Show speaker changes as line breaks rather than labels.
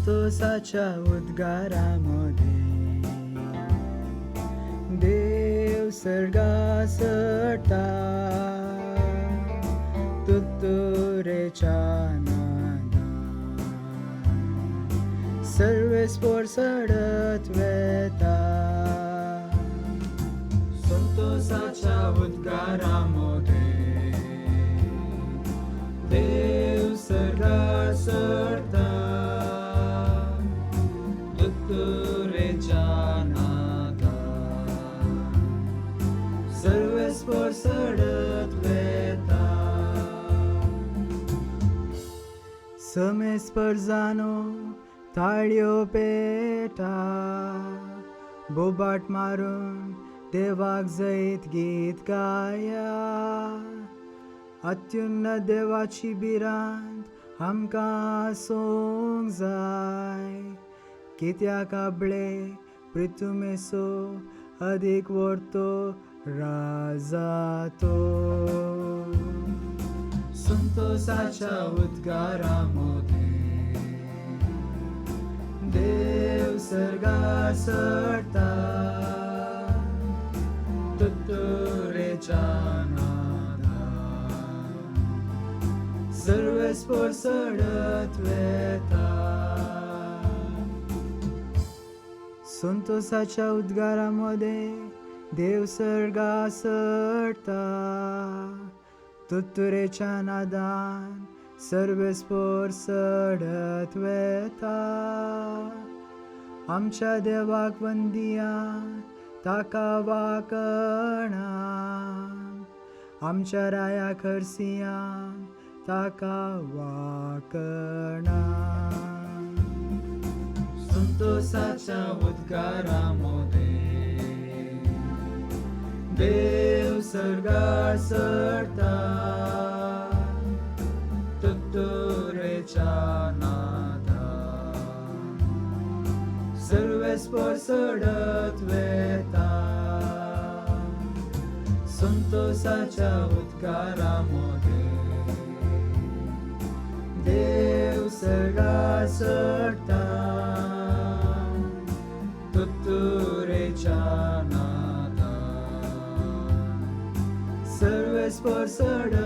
संतोषाच्या उद्गारामध्ये देव सर्गास चढता, तुत्तुरेच्या नादात सर्व स्फोर सडत वेता. संतोषाच्या उद्गारामध्ये देव सर्गास चढता, तुत्तुरेच्या नादात सर्व स्फोर सडत वेता. समेस्पर जानो थाळ्यो पेटा, बोबाट मारून देवाक जैत गीत गाया. अत्युन्नत देवाची बिरांत आमकां सोंग जाय, कित्याक आपले पृथ्वीमेसो अधिक वर्तो राजातो. संतोषाच्या उद्गारामध्ये देव सर्गास चढता, तुत्तुरेच्या नादात सर्व स्फोर सडत वेता. संतोषाच्या उद्गारामध्ये देव सर्गास चढता, तुत्तुरेच्या नादान सर्व स्फोर सडत वेता. आमच्या देवाक वंदिया ताका वाकणा, आमच्या राया खरसिया ताका वाकणा. संतोषाच्या उद्गारामध्ये देव सर्गास चढता, तुत्तुरेच्या नादात सर्व स्फोर सडत वेता. संतोषाच्या उद्गारामध्ये देव सर्गास चढता, तुत्तुरेच्या नादात सर्व स्फोर सडत